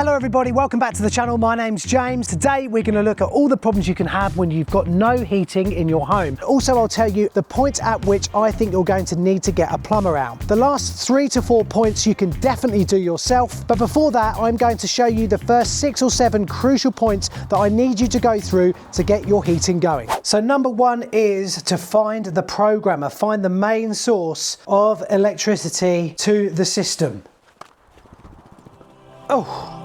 Hello everybody, welcome back to the channel. My name's James. Today we're going to look at all the problems you can have when you've got no heating in your home. Also, I'll tell you the points at which I think you're going to need to get a plumber out. The last 3 to 4 points you can definitely do yourself, but before that I'm going to show you the first 6 or 7 crucial points that I need you to go through to get your heating going. So number 1 is to find the programmer, find the main source of electricity to the system. Oh.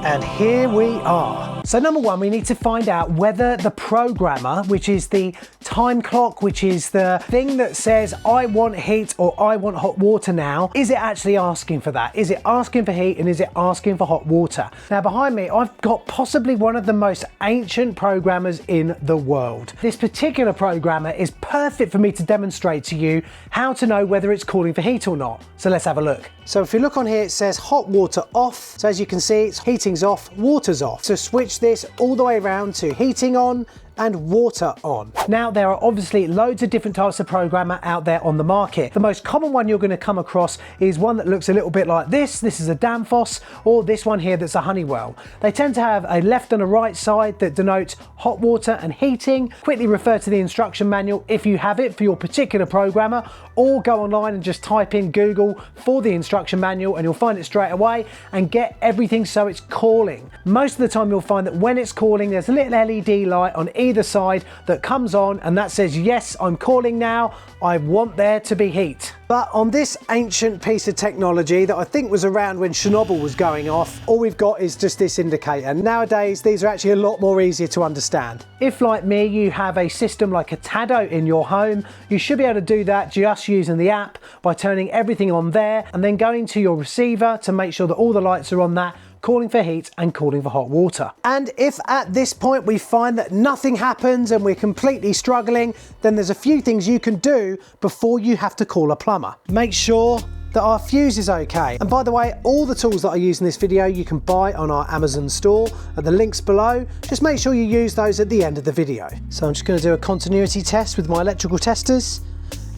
And here we are. So number 1, we need to find out whether the programmer, which is the time clock, which is the thing that says I want heat or I want hot water now, is it actually asking for that? Is it asking for heat and is it asking for hot water? Now behind me, I've got possibly one of the most ancient programmers in the world. This particular programmer is perfect for me to demonstrate to you how to know whether it's calling for heat or not. So let's have a look. So if you look on here, it says hot water off. So as you can see, it's heating's off, water's off. So switch this all the way around to heating on and water on. Now there are obviously loads of different types of programmer out there on the market. The most common one you're going to come across is one that looks a little bit like this. This is a Danfoss, or this one here that's a Honeywell. They tend to have a left and a right side that denotes hot water and heating. Quickly refer to the instruction manual if you have it for your particular programmer, or go online and just type in Google for the instruction manual and you'll find it straight away and get everything so it's calling. Most of the time you'll find that when it's calling there's a little LED light on either side that comes on and that says, yes, I'm calling now, I want there to be heat. But on this ancient piece of technology that I think was around when Chernobyl was going off, all we've got is just this indicator. Nowadays, these are actually a lot more easier to understand. If, like me, you have a system like a Tado in your home, you should be able to do that just using the app by turning everything on there and then going to your receiver to make sure that all the lights are on that, calling for heat and calling for hot water. And if at this point we find that nothing happens and we're completely struggling, then there's a few things you can do before you have to call a plumber. Make sure that our fuse is okay. And by the way, all the tools that I use in this video you can buy on our Amazon store at the links below. Just make sure you use those at the end of the video. So I'm just going to do a continuity test with my electrical testers.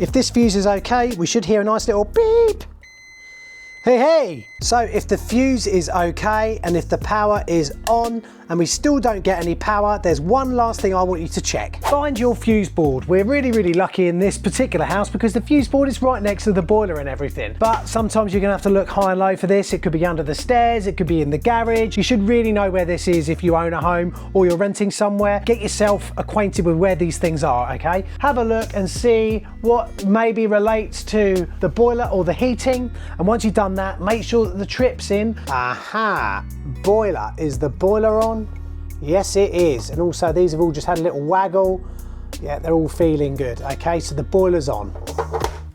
If this fuse is okay, we should hear a nice little beep. Hey, hey! So if the fuse is okay and if the power is on and we still don't get any power, there's one last thing I want you to check. Find your fuse board. We're really lucky in this particular house because the fuse board is right next to the boiler and everything. But sometimes you're gonna have to look high and low for this. It could be under the stairs, it could be in the garage. You should really know where this is if you own a home or you're renting somewhere. Get yourself acquainted with where these things are, okay? Have a look and see what maybe relates to the boiler or the heating. And once you've done that, make sure that the trip's in. Aha, boiler. Is the boiler on? Yes, it is. And also these have all just had a little waggle. Yeah, they're all feeling good. Okay, so the boiler's on.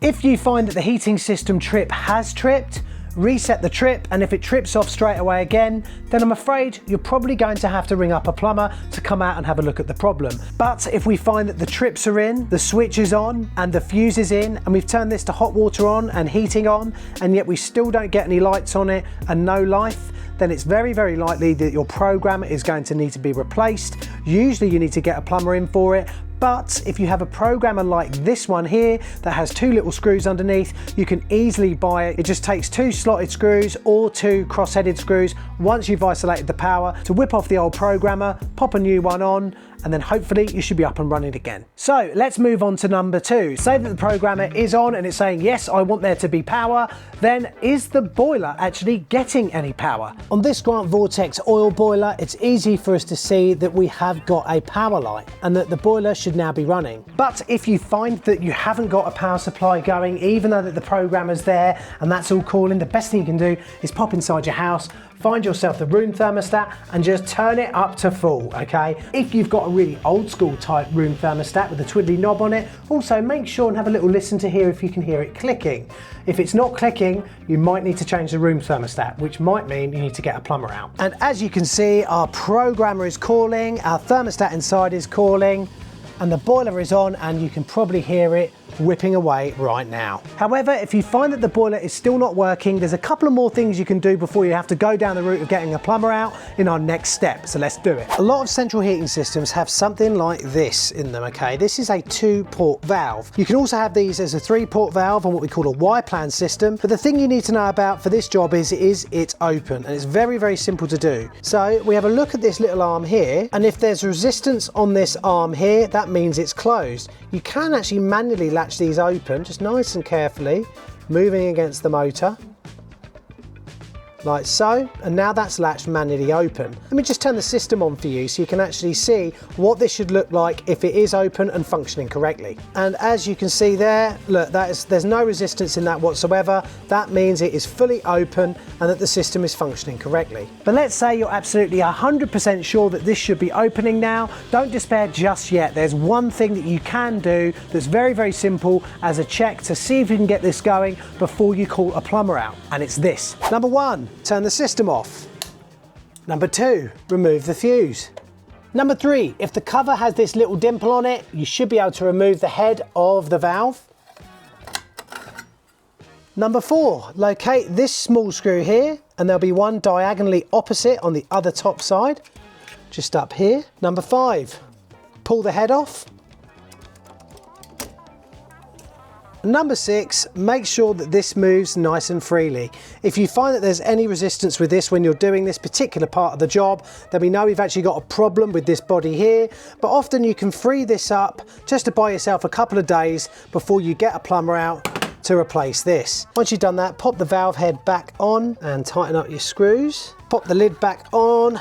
If you find that the heating system trip has tripped, reset the trip, and if it trips off straight away again, then I'm afraid you're probably going to have to ring up a plumber to come out and have a look at the problem. But if we find that the trips are in, the switch is on, and the fuse is in, and we've turned this to hot water on and heating on, and yet we still don't get any lights on it and no life, then it's very likely that your programmer is going to need to be replaced. Usually you need to get a plumber in for it. But if you have a programmer like this one here that has 2 little screws underneath, you can easily buy it. It just takes 2 slotted screws or 2 cross-headed screws once you've isolated the power to whip off the old programmer, pop a new one on, and then hopefully you should be up and running again. So let's move on to number 2. Say that the programmer is on and it's saying, yes, I want there to be power. Then is the boiler actually getting any power? On this Grant Vortex oil boiler, it's easy for us to see that we have got a power light and that the boiler should now be running. But if you find that you haven't got a power supply going, even though that the programmer's there and that's all calling, the best thing you can do is pop inside your house, find yourself the room thermostat and just turn it up to full, okay? If you've got a really old school type room thermostat with a twiddly knob on it, also make sure and have a little listen to hear if you can hear it clicking. If it's not clicking, you might need to change the room thermostat, which might mean you need to get a plumber out. And as you can see, our programmer is calling, our thermostat inside is calling. and the boiler is on, and you can probably hear it whipping away right now. However, if you find that the boiler is still not working, there's a couple of more things you can do before you have to go down the route of getting a plumber out in our next step. So let's do it. A lot of central heating systems have something like this in them, okay? This is a 2-port valve. You can also have these as a 3-port valve on what we call a Y-plan system. But the thing you need to know about for this job is it's open, and it's very, very simple to do. So we have a look at this little arm here, and if there's resistance on this arm here, that means it's closed. You can actually manually latch these open, just nice and carefully, moving against the motor, like so, and now that's latched manually open. Let me just turn the system on for you so you can actually see what this should look like if it is open and functioning correctly. And as you can see there, look, there's no resistance in that whatsoever. That means it is fully open and that the system is functioning correctly. But let's say you're absolutely 100% sure that this should be opening now. Don't despair just yet. There's one thing that you can do that's very, very simple as a check to see if you can get this going before you call a plumber out, and it's this. Number 1, turn the system off. Number 2, remove the fuse. Number 3, if the cover has this little dimple on it, you should be able to remove the head of the valve. Number 4, locate this small screw here, and there'll be one diagonally opposite on the other top side, just up here. Number 5, pull the head off. Number 6, make sure that this moves nice and freely. If you find that there's any resistance with this when you're doing this particular part of the job, then we know we've actually got a problem with this body here, but often you can free this up just to buy yourself a couple of days before you get a plumber out to replace this. Once you've done that, pop the valve head back on and tighten up your screws. Pop the lid back on,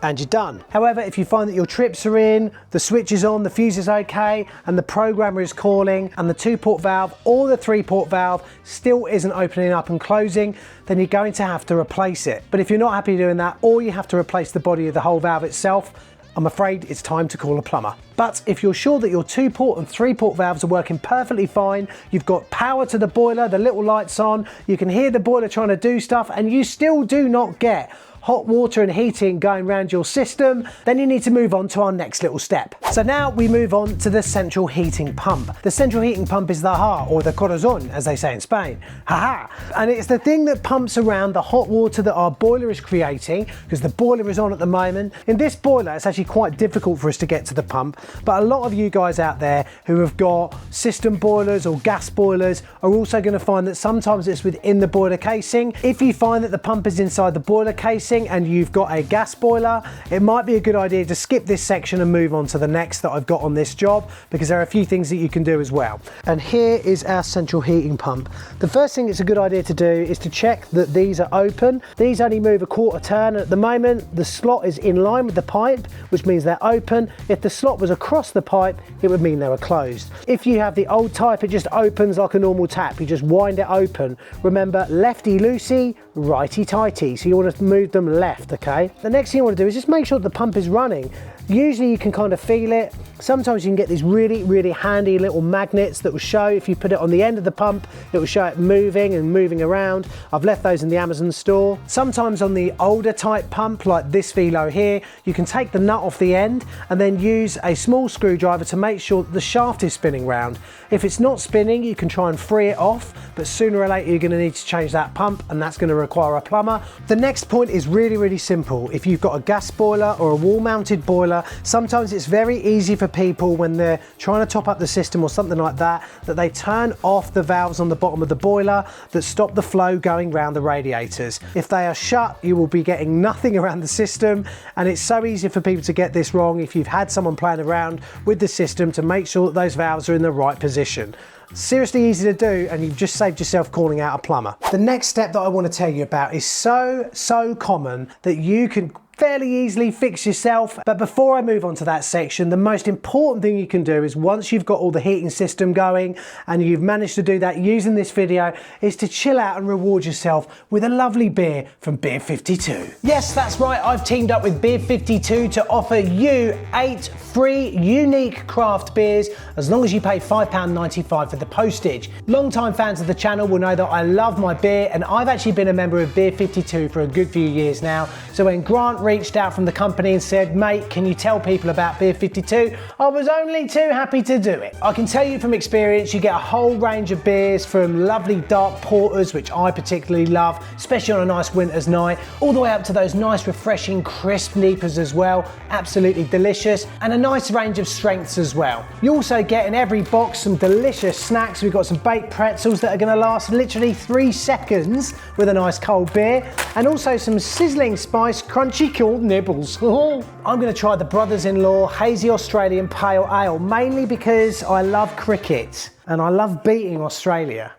and you're done. However, if you find that your trips are in, the switch is on, the fuse is okay, and the programmer is calling, and the 2-port valve or the 3-port valve still isn't opening up and closing, then you're going to have to replace it. But if you're not happy doing that, or you have to replace the body of the whole valve itself, I'm afraid it's time to call a plumber. But if you're sure that your 2-port and 3-port valves are working perfectly fine, you've got power to the boiler, the little lights on, you can hear the boiler trying to do stuff, and you still do not get hot water and heating going around your system, then you need to move on to our next little step. So now we move on to the central heating pump. The central heating pump is the heart, or the corazon, as they say in Spain. Ha-ha! And it's the thing that pumps around the hot water that our boiler is creating, because the boiler is on at the moment. In this boiler, it's actually quite difficult for us to get to the pump, but a lot of you guys out there who have got system boilers or gas boilers are also going to find that sometimes it's within the boiler casing. If you find that the pump is inside the boiler casing and you've got a gas boiler, it might be a good idea to skip this section and move on to the next that I've got on this job, because there are a few things that you can do as well. And here is our central heating pump. The first thing it's a good idea to do is to check that these are open. These only move a quarter turn. At the moment, the slot is in line with the pipe, which means they're open. If the slot was across the pipe, it would mean they were closed. If you have the old type, it just opens like a normal tap. You just wind it open. Remember, lefty loosey, righty tighty. So you want to move them left, okay? The next thing you want to do is just make sure that the pump is running. Usually you can kind of feel it. Sometimes you can get these really, really handy little magnets that will show, if you put it on the end of the pump, it will show it moving and moving around. I've left those in the Amazon store. Sometimes on the older type pump, like this Velo here, you can take the nut off the end and then use a small screwdriver to make sure that the shaft is spinning round. If it's not spinning, you can try and free it off, but sooner or later you're going to need to change that pump, and that's going to require a plumber. The next point is really, really simple. If you've got a gas boiler or a wall-mounted boiler, sometimes it's very easy for people when they're trying to top up the system or something like that, that they turn off the valves on the bottom of the boiler that stop the flow going round the radiators. If they are shut, you will be getting nothing around the system, and it's so easy for people to get this wrong if you've had someone playing around with the system to make sure that those valves are in the right position. Seriously easy to do, and you've just saved yourself calling out a plumber. The next step that I want to tell you about is so common that you can fairly easily fix yourself. But before I move on to that section, the most important thing you can do is, once you've got all the heating system going and you've managed to do that using this video, is to chill out and reward yourself with a lovely beer from Beer 52. Yes, that's right, I've teamed up with Beer 52 to offer you 8 free unique craft beers as long as you pay £5.95 for the postage. Long-time fans of the channel will know that I love my beer, and I've actually been a member of Beer 52 for a good few years now. So when Grant reached out from the company and said, mate, can you tell people about Beer 52? I was only too happy to do it. I can tell you from experience, you get a whole range of beers from lovely dark porters, which I particularly love, especially on a nice winter's night, all the way up to those nice refreshing crisp neepers as well, absolutely delicious, and a nice range of strengths as well. You also get in every box some delicious snacks. We've got some baked pretzels that are going to last literally 3 seconds with a nice cold beer, and also some sizzling spice crunchy cool nibbles. I'm going to try the Brothers-in-Law Hazy Australian Pale Ale, mainly because I love cricket and I love beating Australia.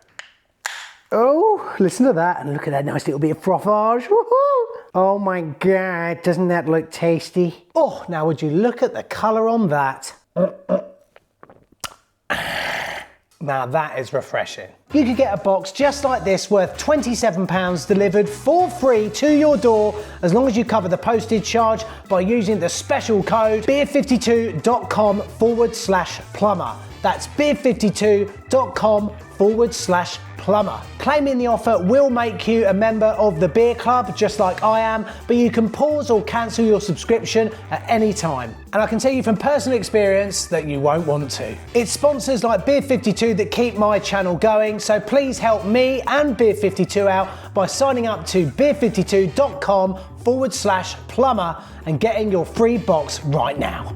Oh, listen to that, and look at that nice little bit of fromage. Oh my God, doesn't that look tasty? Oh, now would you look at the colour on that? Now that is refreshing. You could get a box just like this worth £27 delivered for free to your door as long as you cover the postage charge by using the special code beer52.com/plumber. That's beer52.com/plumber. Claiming the offer will make you a member of the beer club, just like I am, but you can pause or cancel your subscription at any time. And I can tell you from personal experience that you won't want to. It's sponsors like Beer 52 that keep my channel going, so please help me and Beer 52 out by signing up to beer52.com/plumber and getting your free box right now.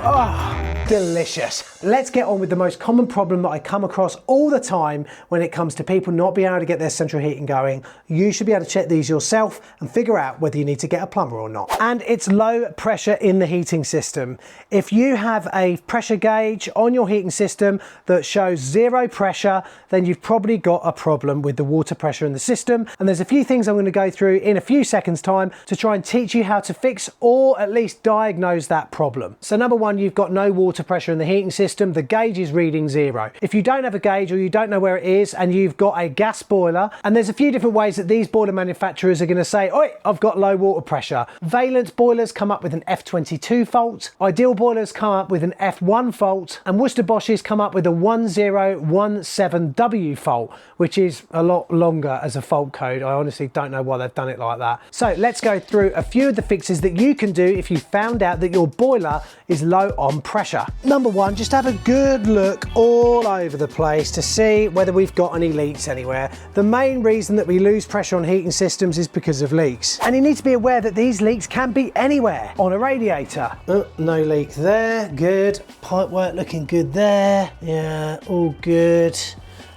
Oh, delicious. Let's get on with the most common problem that I come across all the time when it comes to people not being able to get their central heating going. You should be able to check these yourself and figure out whether you need to get a plumber or not. And it's low pressure in the heating system. If you have a pressure gauge on your heating system that shows 0 pressure, then you've probably got a problem with the water pressure in the system. And there's a few things I'm going to go through in a few seconds time to try and teach you how to fix or at least diagnose that problem. So number one, you've got no water pressure in the heating system. The gauge is reading 0. If you don't have a gauge or you don't know where it is and you've got a gas boiler, and there's a few different ways that these boiler manufacturers are going to say, oi, I've got low water pressure. Valence boilers come up with an F22 fault, Ideal boilers come up with an F1 fault, and Worcester Bosch's come up with a 1017W fault, which is a lot longer as a fault code. I honestly don't know why they've done it like that. So let's go through a few of the fixes that you can do if you found out that your boiler is low on pressure. Number one, just have a good look all over the place to see whether we've got any leaks anywhere. The main reason that we lose pressure on heating systems is because of leaks. And you need to be aware that these leaks can be anywhere. On a radiator, no leak there, good. Pipework looking good there, yeah, all good.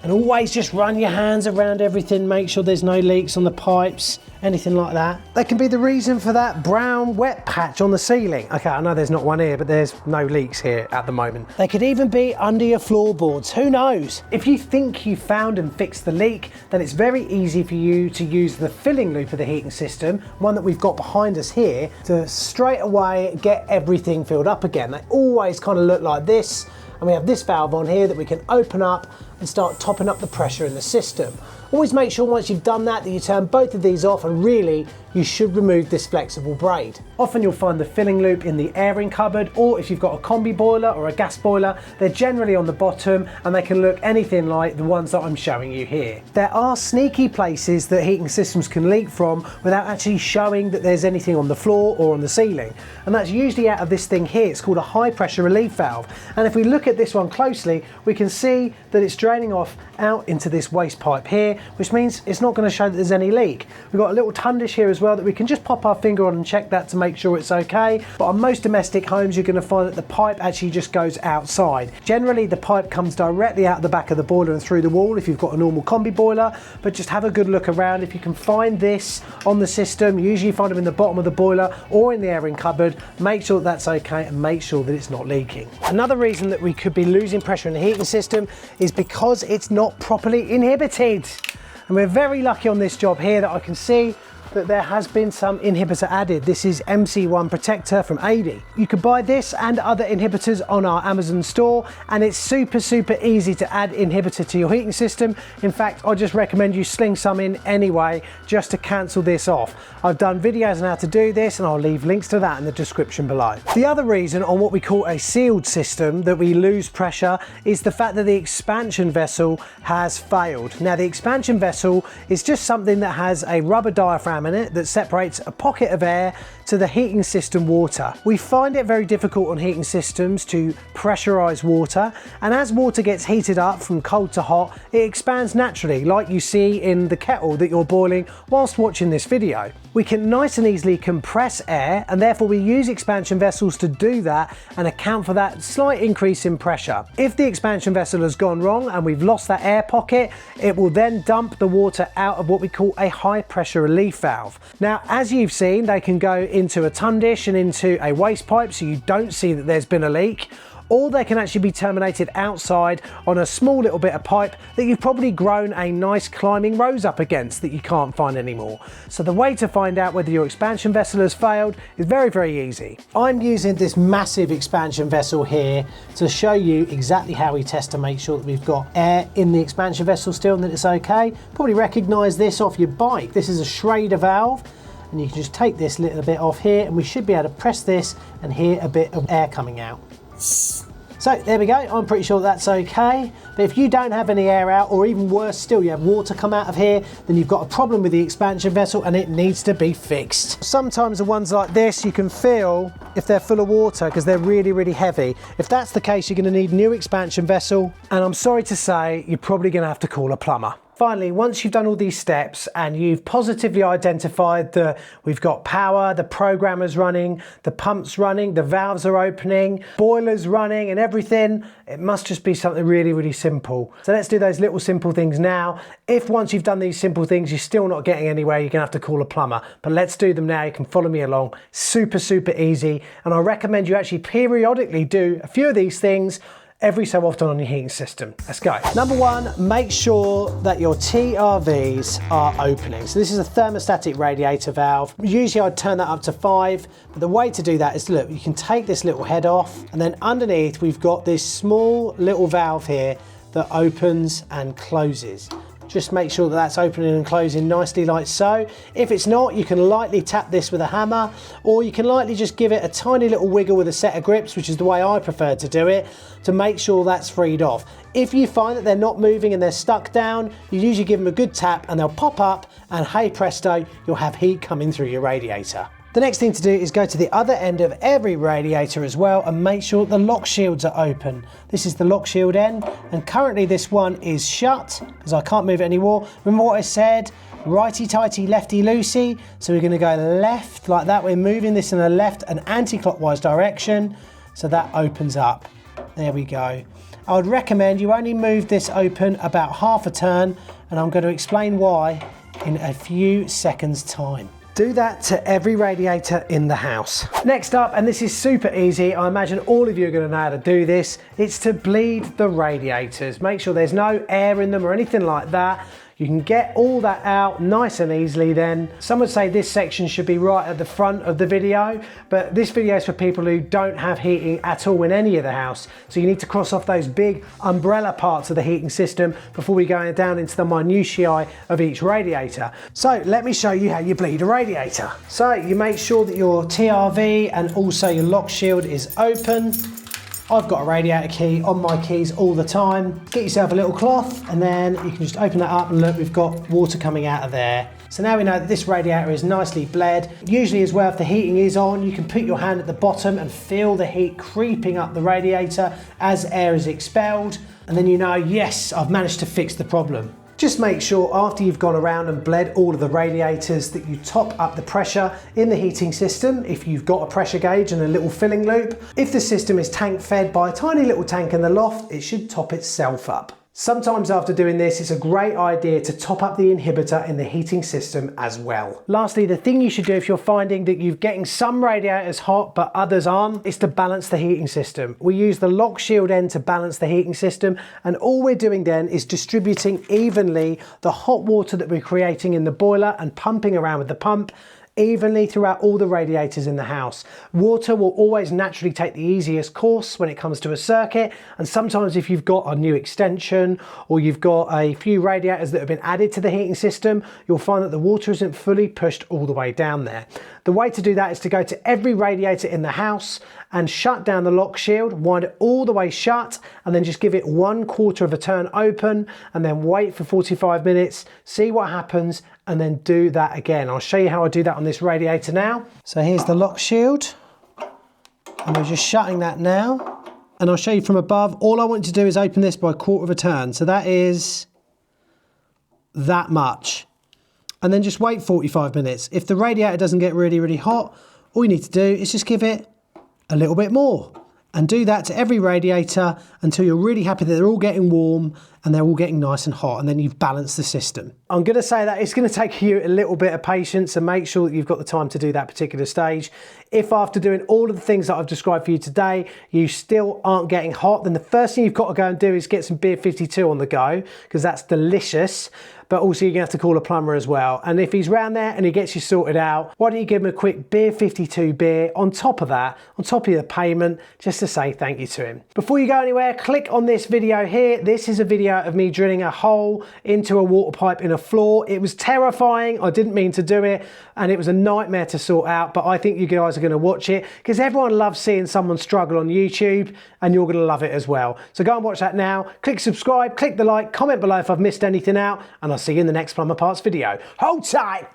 And always just run your hands around everything, make sure there's no leaks on the pipes, anything like that. That can be the reason for that brown wet patch on the ceiling. Okay, I know there's not one here, but there's no leaks here at the moment. They could even be under your floorboards, who knows? If you think you found and fixed the leak, then it's very easy for you to use the filling loop of the heating system, one that we've got behind us here, to straight away get everything filled up again. They always kind of look like this, and we have this valve on here that we can open up and start topping up the pressure in the system. Always make sure once you've done that you turn both of these off, and really you should remove this flexible braid. Often you'll find the filling loop in the airing cupboard, or if you've got a combi boiler or a gas boiler, they're generally on the bottom and they can look anything like the ones that I'm showing you here. There are sneaky places that heating systems can leak from without actually showing that there's anything on the floor or on the ceiling, and that's usually out of this thing here. It's called a high pressure relief valve, and if we look at this one closely we can see that it's draining off out into this waste pipe here, which means it's not going to show that there's any leak. We've got a little tundish here as well that we can just pop our finger on and check that to make sure it's okay. But on most domestic homes you're going to find that the pipe actually just goes outside. Generally the pipe comes directly out the back of the boiler and through the wall if you've got a normal combi boiler, but just have a good look around. If you can find this on the system, you usually find them in the bottom of the boiler or in the airing cupboard, make sure that that's okay and make sure that it's not leaking. Another reason that we could be losing pressure in the heating system is because it's not properly inhibited. And we're very lucky on this job here that I can see that there has been some inhibitor added. This is MC1 Protector from AD. You can buy this and other inhibitors on our Amazon store, and it's super easy to add inhibitor to your heating system. In fact, I just recommend you sling some in anyway just to cancel this off. I've done videos on how to do this and I'll leave links to that in the description below. The other reason on what we call a sealed system that we lose pressure is the fact that the expansion vessel has failed. Now the expansion vessel is just something that has a rubber diaphragm laminate that separates a pocket of air to the heating system water. We find it very difficult on heating systems to pressurize water, and as water gets heated up from cold to hot, it expands naturally, like you see in the kettle that you're boiling whilst watching this video. We can nice and easily compress air, and therefore we use expansion vessels to do that and account for that slight increase in pressure. If the expansion vessel has gone wrong and we've lost that air pocket, it will then dump the water out of what we call a high pressure relief valve. Now, as you've seen, they can go into a ton dish and into a waste pipe, so you don't see that there's been a leak, or they can actually be terminated outside on a small little bit of pipe that you've probably grown a nice climbing rose up against that you can't find anymore. So the way to find out whether your expansion vessel has failed is very, very easy. I'm using this massive expansion vessel here to show you exactly how we test to make sure that we've got air in the expansion vessel still and that it's okay. Probably recognise this off your bike. This is a Schrader valve, and you can just take this little bit off here and we should be able to press this and hear a bit of air coming out. So there we go, I'm pretty sure that's okay. But if you don't have any air out, or even worse still, you have water come out of here, then you've got a problem with the expansion vessel and it needs to be fixed. Sometimes the ones like this, you can feel if they're full of water because they're really, really heavy. If that's the case, you're going to need a new expansion vessel. And I'm sorry to say, you're probably going to have to call a plumber. Finally, once you've done all these steps and you've positively identified that we've got power, the programmer's running, the pump's running, the valves are opening, boiler's running and everything, it must just be something really, really simple. So let's do those little simple things now. If once you've done these simple things, you're still not getting anywhere, you're gonna have to call a plumber. But let's do them now, you can follow me along. Super, super easy. And I recommend you actually periodically do a few of these things every so often on your heating system. Let's go. Number one, make sure that your TRVs are opening. So this is a thermostatic radiator valve. Usually I'd turn that up to 5, but the way to do that is, look, you can take this little head off, and then underneath we've got this small little valve here that opens and closes. Just make sure that that's opening and closing nicely like so. If it's not, you can lightly tap this with a hammer, or you can lightly just give it a tiny little wiggle with a set of grips, which is the way I prefer to do it, to make sure that's freed off. If you find that they're not moving and they're stuck down, you usually give them a good tap and they'll pop up, and hey presto, you'll have heat coming through your radiator. The next thing to do is go to the other end of every radiator as well and make sure the lock shields are open. This is the lock shield end, and currently this one is shut because I can't move it anymore. Remember what I said? Righty tighty, lefty loosey. So we're going to go left like that. We're moving this in a left and anti-clockwise direction. So that opens up. There we go. I would recommend you only move this open about half a turn, and I'm going to explain why in a few seconds time. Do that to every radiator in the house. Next up, and this is super easy, I imagine all of you are going to know how to do this, it's to bleed the radiators. Make sure there's no air in them or anything like that. You can get all that out nice and easily then. Some would say this section should be right at the front of the video, but this video is for people who don't have heating at all in any of the house. So you need to cross off those big umbrella parts of the heating system before we go down into the minutiae of each radiator. So let me show you how you bleed a radiator. So you make sure that your TRV and also your lock shield is open. I've got a radiator key on my keys all the time. Get yourself a little cloth and then you can just open that up and look, we've got water coming out of there. So now we know that this radiator is nicely bled. Usually as well, if the heating is on, you can put your hand at the bottom and feel the heat creeping up the radiator as air is expelled. And then you know, yes, I've managed to fix the problem. Just make sure after you've gone around and bled all of the radiators that you top up the pressure in the heating system if you've got a pressure gauge and a little filling loop. If the system is tank fed by a tiny little tank in the loft, it should top itself up. Sometimes after doing this, it's a great idea to top up the inhibitor in the heating system as well. Lastly, the thing you should do if you're finding that you're getting some radiators hot but others aren't, is to balance the heating system. We use the lock shield end to balance the heating system, and all we're doing then is distributing evenly the hot water that we're creating in the boiler and pumping around with the pump evenly throughout all the radiators in the house. Water will always naturally take the easiest course when it comes to a circuit, and sometimes if you've got a new extension or you've got a few radiators that have been added to the heating system, you'll find that the water isn't fully pushed all the way down there. The way to do that is to go to every radiator in the house and shut down the lock shield, wind it all the way shut, and then just give it 1/4 of a turn open, and then wait for 45 minutes, see what happens, and then do that again. I'll show you how I do that on this radiator now. So here's the lock shield, and we're just shutting that now. And I'll show you from above. All I want to do is open this by a quarter of a turn. So that is that much. And then just wait 45 minutes. If the radiator doesn't get really, really hot, all you need to do is just give it a little bit more. And do that to every radiator until you're really happy that they're all getting warm and they're all getting nice and hot, and then you've balanced the system. I'm going to say that it's going to take you a little bit of patience, and make sure that you've got the time to do that particular stage. If after doing all of the things that I've described for you today, you still aren't getting hot, then the first thing you've got to go and do is get some beer 52 on the go, because that's delicious. But also you're going to have to call a plumber as well. And if he's round there and he gets you sorted out, why don't you give him a quick beer 52 beer on top of that, on top of your payment, just to say thank you to him. Before you go anywhere, click on this video here. This is a video of me drilling a hole into a water pipe in a floor. It was terrifying. I didn't mean to do it, and it was a nightmare to sort out, but I think you guys are going to watch it because everyone loves seeing someone struggle on YouTube, and you're going to love it as well. So go and watch that now. Click subscribe, click the like, comment below if I've missed anything out, and I'll see you in the next Plumber Parts video. Hold tight!